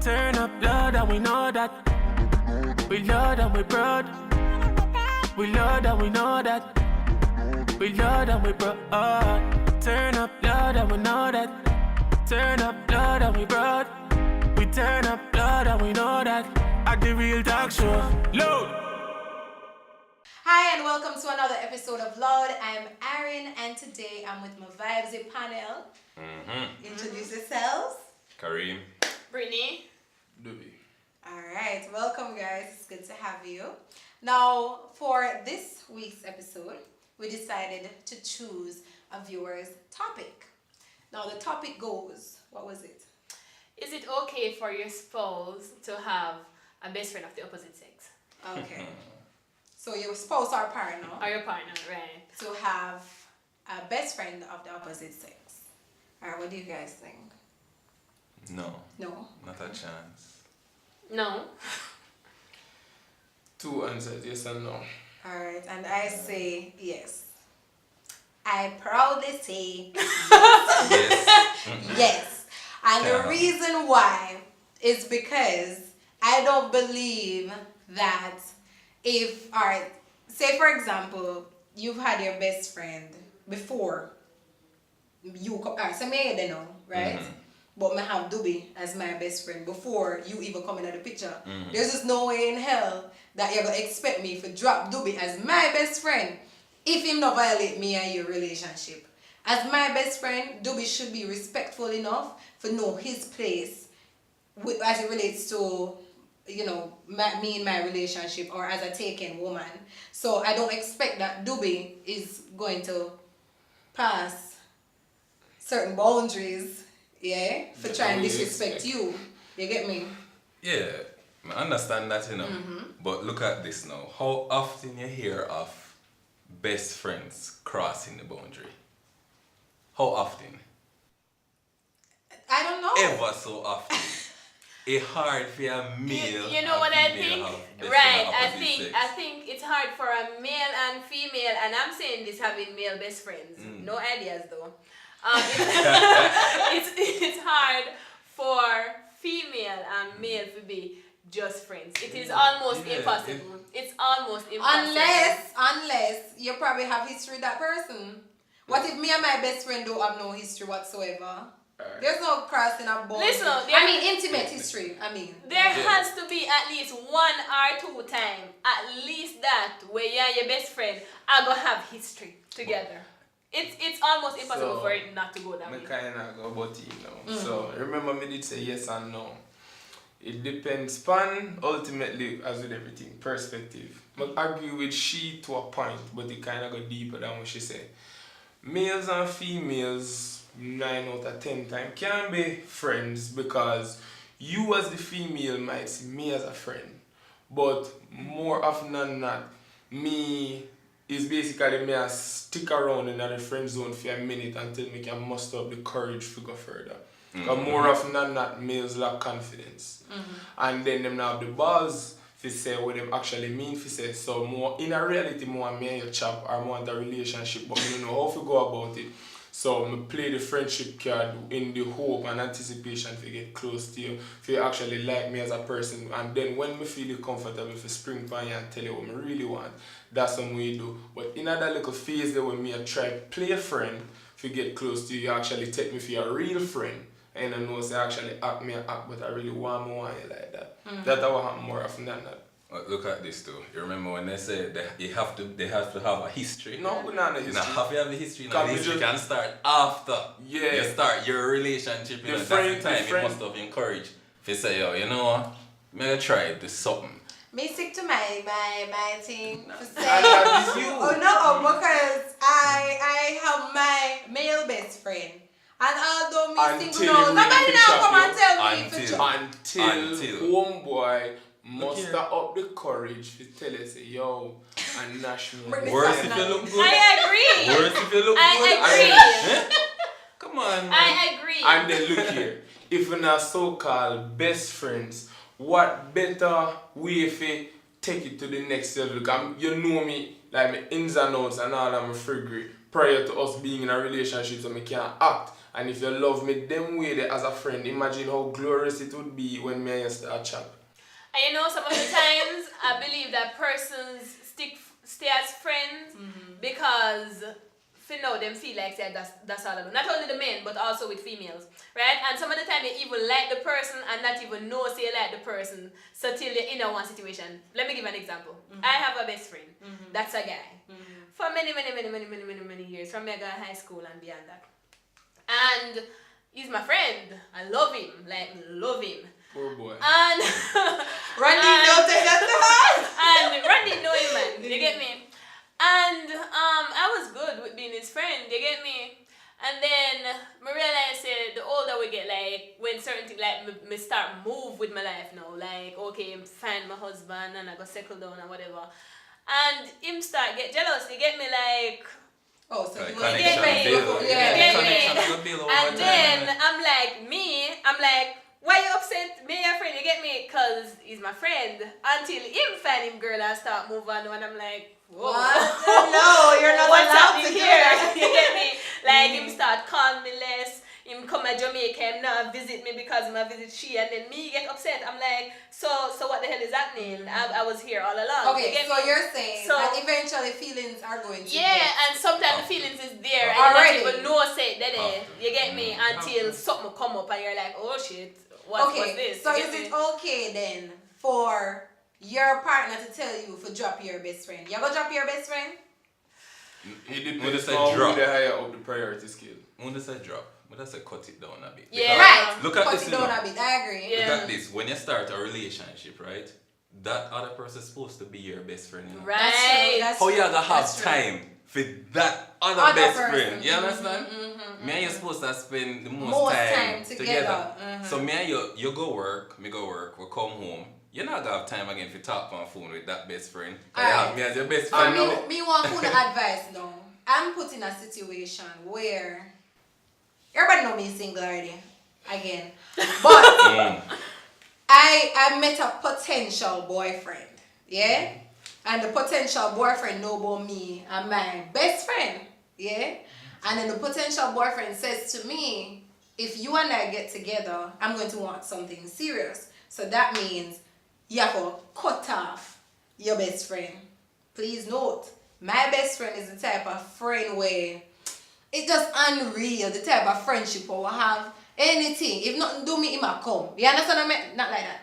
Turn up blood and we know that. We love and we proud. We love and we know that. We love and we proud. Turn up blood and we know that. Turn up blood and we proud. We turn up blood and we know that. At the Real Talk Show. Load! Hi and welcome to another episode of Loud. I'm Aaron and today I'm with my Vibes panel. Introduce yourselves. Kareem. Brittany. Dubi. Alright, welcome guys. It's good to have you. Now for this week's episode, we decided to choose a viewer's topic. Now the topic goes, what was it? Is it okay for your spouse to have a best friend of the opposite sex? Okay. So your spouse or partner Or your partner, right? to have a best friend of the opposite sex. Alright, what do you guys think? No, No? not a chance. No. Two answers, yes and no. Alright, and I say yes. I proudly say Yes. yes. And Yeah. the reason why is because I don't believe that if, alright, say for example, you've had your best friend before you come, alright, so me you know, right? But me have Dubi as my best friend before you even come into the picture. There's just no way in hell that you're gonna expect me to drop Dubi as my best friend if him not violate me and your relationship. As my best friend, Dubi should be respectful enough to know his place as it relates to, you know, me and my relationship or as a taken woman. So I don't expect that Dubi is going to pass certain boundaries, yeah, for trying to disrespect you. You get me? Yeah, I understand that, you know. But look at this now. How often you hear of best friends crossing the boundary? How often? I don't know. Ever so often. It's hard for a male. You know and what I female think? have best Right. friend I opposite sex. think it's hard for a male and female, and I'm saying this having male best friends. No ideas though. It's hard for female and male to be just friends. It is almost Yeah, impossible. It's almost impossible. Unless you probably have history with that person. What if me and my best friend don't have no history whatsoever? There's no crossing a boundary. Listen, I mean intimate history. There has to be at least 1 or 2 times, at least that, where you and your best friend are gonna have history together. It's almost impossible So, for it not to go that I way. kind of go about it now. So remember me did say yes and no. It depends upon, ultimately, as with everything, perspective. But agree with she to a point, but it kind of go deeper than what she said. Males and females, 9 out of 10 times, can be friends because you as the female might see me as a friend. But more often than not, me is basically me a stick around in the friend zone for a minute until me can muster up the courage to go further. Because more often than not, males lack confidence. And then them now have the balls to say what them actually mean to say. So more in a reality, more me and your chap or more the relationship, but I don't know how to go about it. So I play the friendship card in the hope and anticipation to get close to you, for you actually like me as a person. And then when I feel comfortable for spring upon you and tell you what I really want, that's what we do. But in that little phase there when me I try play a friend to get close to you, you actually take me for your real friend. And I know say actually act me act, but I really want you like that. That's what happen more often than that. Look at this too. You remember when they say that they have to have a history? No, we not know You history. know, have you have the history? Now, Can the we history just- can start after Yeah. you start your relationship. You know, that's the time you must have encouraged. If you say, yo, you know what? I'm going to try do something. Me stick to my thing to say. And that is you. Oh no, because I have my male best friend. And although me Until single now, you nobody really now finish come up and tell me Until- to chop. Until homeboy muster here. up the courage to tell us, say, yo, and national. Bring this Worse up if now. you look good. I agree. Worse if you look I good. agree. Eh? Come on, man. I agree. And then look here, if we're not so-called best friends, what better way for take it to the next level? You know me, like my ins and outs and all of my free prior to us being in a relationship, so I can act And if you love me them way there as a friend, imagine how glorious it would be when me and you start chat. And you know, some of the times I believe that persons stay as friends because them feel like that's all of them. Not only the men, but also with females, right? And some of the time you even like the person and not even know say you like the person, so till you're in a one situation. Let me give an example. I have a best friend. That's a guy. For many years, from mega high school and beyond that. And he's my friend. I love him, love him. Poor boy. And Randy, don't take that to her. and Randy know him, man. You get me? And I was good with being his friend. You get me? And then I realized the older we get, like when certain things like me start move with my life now, like okay, find my husband and I go settle down or whatever. And him start get jealous. You get me? Like. Oh, so you connection build. yeah. Connection build over And time. then I'm like, why you upset me, your friend? You get me? Cause he's my friend. Until him find him girl and start move on, and I'm like, whoa. What? No, you're not What's allowed happening to do here? that. You get me? Like him start calling me less. Him come to Jamaica, him not visit me because I visit she, and then me get upset. I'm like, so what the hell is happening? I was here all along. Okay, You get so me? you're saying So- that eventually feelings are going to Yeah, get- and sometimes the feelings is there and Already. you don't even know say that After. you get me until something come up and you're like, oh shit, what's this? So You is get it me? okay then for your partner to tell you to drop your best friend? You gonna drop your best friend? It When depends they say on drop. who they higher up the priority scale. When they say drop, when they say cut it down a bit. Yeah. Because Right. Look at Cut this, it you down know. a bit. I agree. Yeah. Look at this. When you start a relationship, right? That other person is supposed to be your best friend. You know? Right. That's true. That's How you true. gonna have That's true. time for that other Other best person. friend? You understand? Me and you supposed to spend the most time together. So me and you go work, me go work, we come home. You're not gonna have time again to talk on the phone with that best friend. You Alright. have me as your best So friend. me want full advice now. I'm put in a situation where everybody know me single already. Again. But I met a potential boyfriend. Yeah? And the potential boyfriend know about me and my best friend. Yeah? And then the potential boyfriend says to me, if you and I get together, I'm going to want something serious. So that means you have to cut off your best friend. Please note, my best friend is the type of friend where it's just unreal, the type of friendship we have. Anything, if nothing do me, it might come. You understand what I mean? Not like that.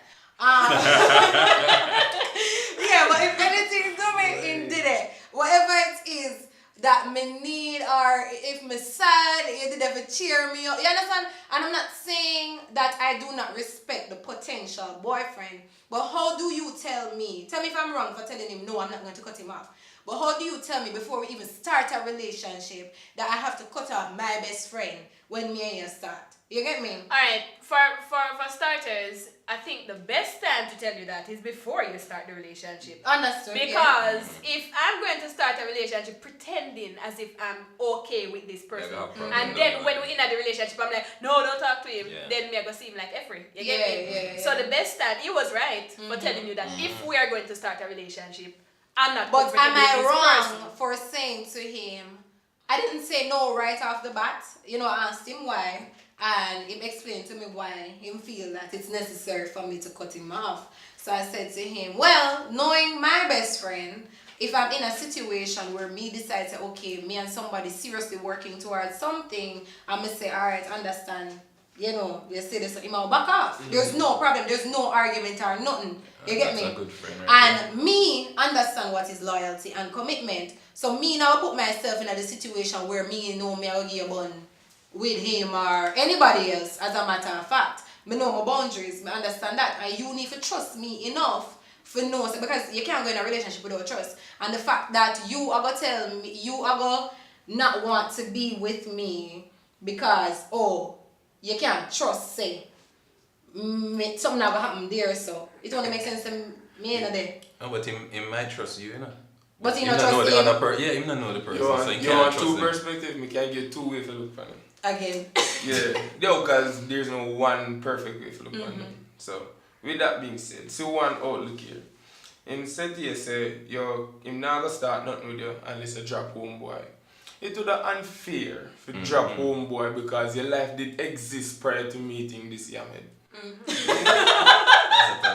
Yeah, but if anything do me, it did it. Whatever it is that me need, or if me sad, you did ever cheer me up. You understand? And I'm not saying that I do not respect the potential boyfriend, but how do you tell me? Tell me if I'm wrong for telling him no, I'm not going to cut him off. But how do you tell me before we even start a relationship that I have to cut off my best friend when me and you start? You get me? Alright, for starters, I think the best time to tell you that is before you start the relationship. Understood. Because if I'm going to start a relationship pretending as if I'm okay with this person, got a problem, and don't then you? when we're in the relationship, I'm like, no, don't talk to him, Yeah. then me I go see him like Efri. You Yeah, get me? yeah, So yeah. the best time, he was right for telling you that if we are going to start a relationship, I'm not But comfortable am I with this wrong person. for saying to him, I didn't say no right off the bat. You know, I asked him why, and he explained to me why he feel that it's necessary for me to cut him off. So I said to him, well, knowing my best friend, if I'm in a situation where me decide to, okay, me and somebody seriously working towards something, I'm going to say, all right, understand, you know, you say this, you might back off. There's no problem, there's no argument or nothing. You get That's me? a good friend, right? And me understand what is loyalty and commitment. So me now put myself in a situation where me know me I'll give a bun with him or anybody else, as a matter of fact. Me know my boundaries, me understand that. And you need to trust me enough for know, so because you can't go in a relationship without trust. And the fact that you are gonna tell me, you are gonna not want to be with me because, oh, you can't trust, say, something not gonna happen there, so it only makes sense to me, you know, there. No, but he might trust you, you know. But he Him not know trust the him. other person. Yeah, him not know the person, You so want, he you can't want trust two him. perspectives, me can get two ways to look at them. Again. Yeah, because there's no one perfect way to look at them. So, with that being said, so one outlook here. Him said here, say, him not gonna start nothing with you unless you drop home boy. it would have unfair to drop homeboy because your life did exist prior to meeting this Yamed.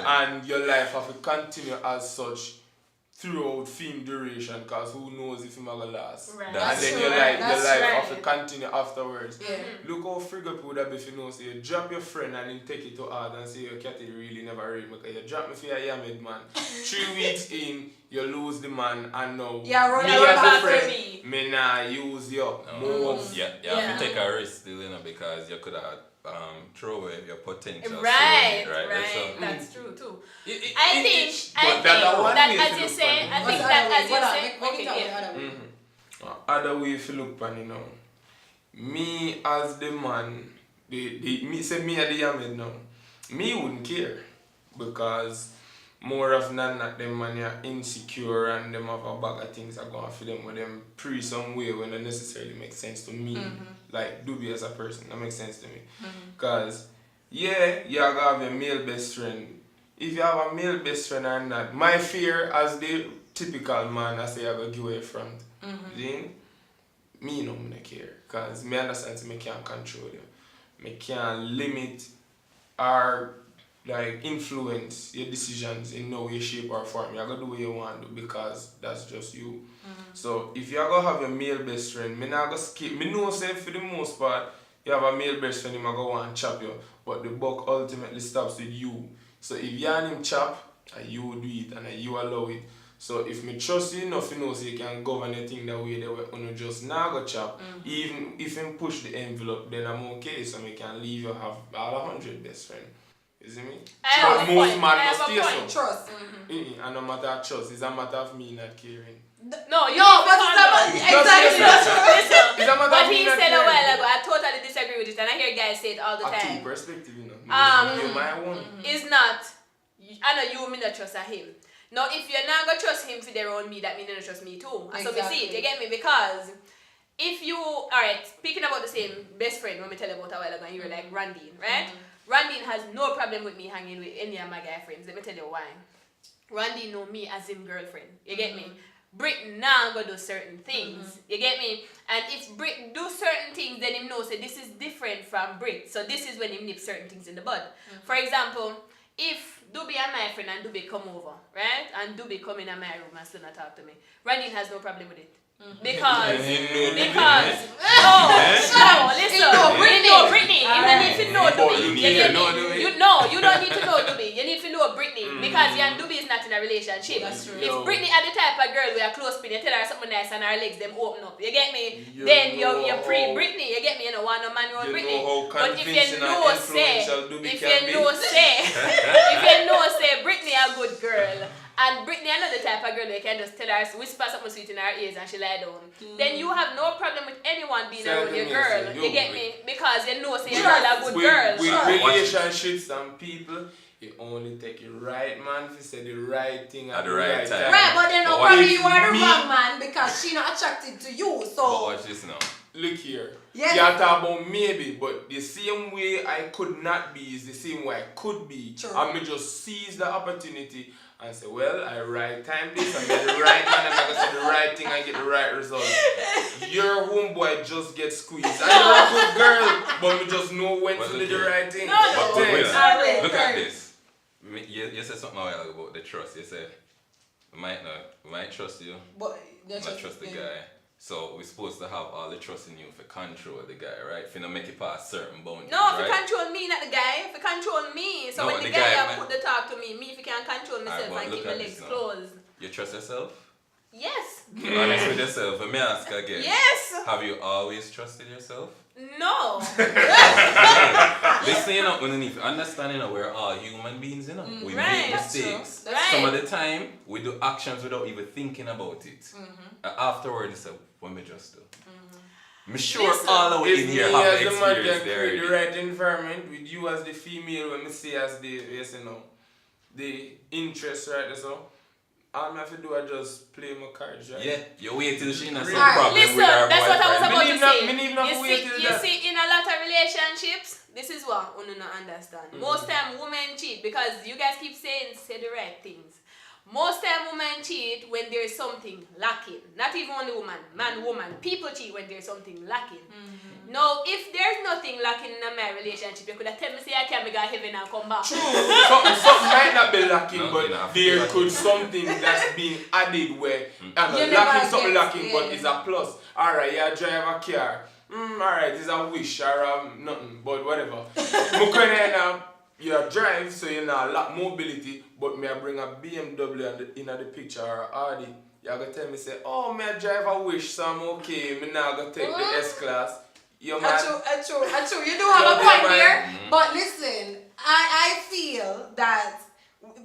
And your life have to continue as such throughout film duration because who knows if it's gonna last. Right. And That's then true, your right. life That's have to right. continue afterwards. Yeah. Look how frigid would that be if you know, so you drop your friend and then take it to hard and say your cat really never read because you drop me for your Yamed man. 3 weeks in, you lose the man and now Yeah, run me your as back a for friend, me. me nah use you. Move. Yeah, you Yeah. have to take a risk still, because you could have throw away your potential. Right, soulmate, right? right. So, That's true too. It- I it- think it- I but that think one that way as to you look say, on it. I think What's the that other way? as you Hold on, say, make it okay, tell me the yeah. other way. Other way if you look on it now. Me as the man, me say me at the Yamed now. Me wouldn't care because more often than not them man are insecure and them have a bag of things are going for them with them pre some way when it necessarily makes sense to me. Like Doobie as a person, that makes sense to me. Cause yeah, you are gonna have a male best friend. If you have a male best friend or not, my fear as the typical man I say I go give away front. Then me no me care. Cause me understand me can't control you. Me can't limit or like influence your decisions in no way, shape or form. You gotta do what you want to do because that's just you. So if you gonna have a male best friend, me not gonna skip. Me know say for the most part you have a male best friend, him a go want chop you, but the buck ultimately stops with you. So if you and him chop, you do it and you allow it. So if me trust you enough, you know, so you can govern the thing that way, that way, you just now go chop. Even if him push the envelope, then I'm okay. So me can leave you have all 100 best friend. You see me? I have But a most point. man I must have a stay so. point. Trust. And no matter of trust, it's a matter of me not caring. No, you No, need to but calm it's down. about exactly. Listen, It's a matter what of me he not said a caring. while ago, I totally disagree with it, and I hear guys say it all the A two time. perspective, you know. Um, You my one. Is not, I know you may not trust him. Now, if you're not gonna trust him for their own me, that means you don't trust me too. And so we see it, you get me? Because if you, alright, speaking about the same best friend, when we tell you about a while ago, and you were like Randine, right? Randine has no problem with me hanging with any of my guy friends. Let me tell you why. Randine know me as him girlfriend. You get me? Brit now go do certain things. You get me? And if Brit do certain things, then him know say this is different from Brit. So this is when him nip certain things in the bud. For example, if Doobie and my friend and Doobie come over, right? And Doobie come in my room and still not talk to me. Randine has no problem with it. Because no, listen. Britney. Even if you know Doobie, you don't need to know Doobie. You need to know Britney because you and Doobie is not in a relationship. That's true. If Britney are the type of girl where a close pin, you tell her something nice and her legs them open up. You get me? Then you're pre Britney. You get me? You know want no man around Britney. But if you know say, Britney a good girl. And Britney another type of girl you can just tell her, whisper something sweet in her ears and she lie down. Then you have no problem with anyone being around your girl. You get me? Because you know say your girl a good girl. With relationships and people, you only take the right man to say the right thing at the right time. Right, but then no But what probably if you are the me- wrong man because she not attracted to you. But So watch this now. Look here. Yes. You talk about maybe, but the same way I could not be is the same way I could be. True. And me just seize the opportunity and say, well, I right time this and get the right man and I can say the right thing and get the right result. Your homeboy just gets squeezed. And you're a good girl, but me just know when Well, to do look the here. right thing. No, But wait, Alright, look at alright. this. You said something a while ago about the trust. You said, we might trust you, but not trust the guy. So we're supposed to have all the trust in you for control the guy, right? If you don't make it past certain boundaries, No, if right? you control me, not the guy. If you control me. So No, when the the guy guy, have man. put the talk to me, if you can control myself Alright, but and look keep my at legs this now. closed. You trust yourself? Yes. Be honest with yourself. Let me ask again. Yes. Have you always trusted yourself? No. Listen, we need to understand, we're all human beings, We Right. make That's true. mistakes. Right. Some of the time, we do actions without even thinking about it. Afterwards, we say, what me just do? I'm sure Listen, all of us If in me here have as the man experience can there. create the already. right environment with you as the female, when me say as the, yes, the interest right so, all I have to do is just play my cards, right? Yeah, you wait till she has some Alright, problem Listen, with her that's what I was boyfriend. about Me to need not- say. me need not wait till You that. see, in a lot of relationships, this is what you don't understand. Most time women cheat because you guys keep saying say the right things. Most time women cheat when there's something lacking. Not even only woman, man, woman. People cheat when there's something lacking. Now, if there's nothing lacking in my relationship, you could have tell me say I can't go to heaven and come back. True. something might not be lacking, No, but enough. there could something that's being added where You lacking never something get- lacking, but yeah. it's a plus. Alright, you drive a car. Alright, it's a wish or nothing, but whatever. You drive, so you know lack mobility, but me I bring a BMW in the picture or Audi. You gonna tell me say, oh, me I drive a wish, so I'm okay. Me now gonna take the S-Class. You man. Achoo. You do have a Yeah, point man. there. But listen, I feel that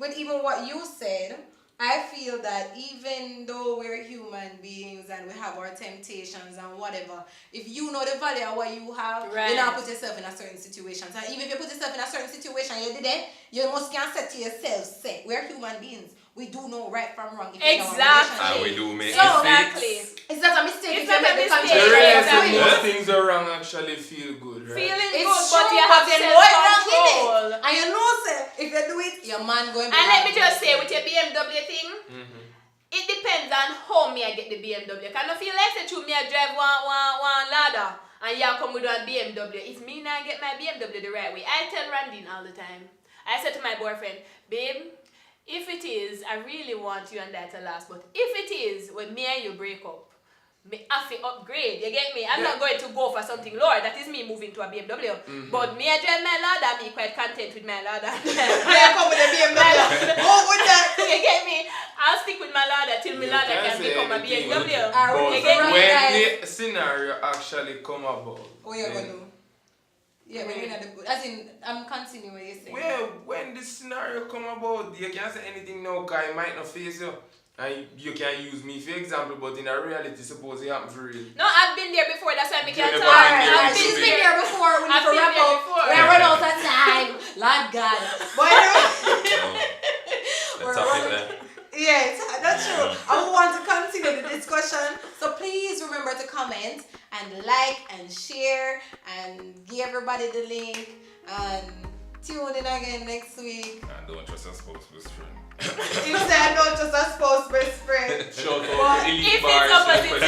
with even what you said, I feel that even though we're human beings and we have our temptations and whatever, if you know the value of what you have, Right. you not put yourself in a certain situation. So even if you put yourself in a certain situation, you did it, you must can say to yourself, say, we're human beings. We do know right from wrong. If we're in our Exactly. And relationship. we do make So, Exactly. mistakes. It's not a mistake It's if you not a make the mistake. The conscious realize choice. that Exactly. most things around actually feel good, right? Feeling It's good, true, but you have you know it wrong in self-control. it. And you know, say, if you do it, your man going to be And let me happy. just say, with your BMW thing, it depends on how me I get the BMW. Can I feel like say to me I drive one ladder and you come with one BMW. It's me now get my BMW the right way. I tell Randine all the time. I said to my boyfriend, babe, if it is, I really want you and that to last. But if it is, when me and you break up, me have to upgrade. You get me? I'm not going to go for something lower. That is me moving to a BMW. But me I drive my ladder, me quite content with my ladder. Yeah, come with the BMW. Go with that. You get me? I'll stick with my ladder till my ladder can say become a anything, BMW. Alright, But You get me? when the scenario actually come about, What you then- gonna do? Yeah, when you're not the good. As in, I'm continuing what you're saying. well, when the scenario come about, you can't say anything now because it might not face you. And you can use me for example, but in a reality, suppose it happen for real. No, I've been there before. That's why I You can't never talk. been there I've before. She's been been there. here before. We need I've to been wrap there up. before. We're running out of time. Lord God. But anyway, The we're topic running. there. Yes, that's true. I want to continue the discussion. So please remember to comment and like and share and give everybody the link and tune in again next week. And don't trust your spouse, best friend. Instead, not just a spouse best friend. Shout But out to Elite if Bars. it's opposite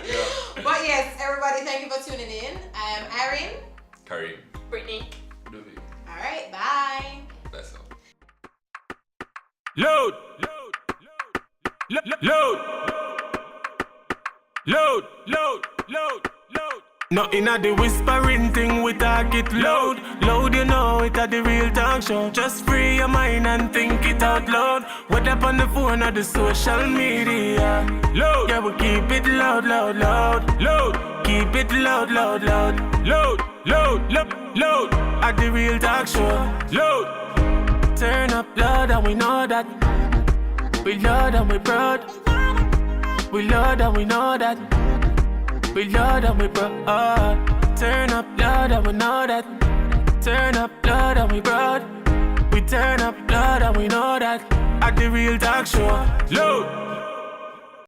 Yeah. But yes, everybody, thank you for tuning in. I'm Erin. Kareem, Brittany. All right, bye. that's all. Load. Nothing at the whispering thing, we talk it loud. Loud, you know, it at the real talk show. Just free your mind and think it out loud. Whether up on the phone or the social media. Load, yeah, we keep it loud. Load, keep it loud. Load, at the real talk show. Load, turn up loud and we know that. We loud and we proud. We loud and we know that. We loud and we proud. Turn up loud and we know that. Turn up loud and we proud. We turn up loud and we know that. At the real talk show. Load.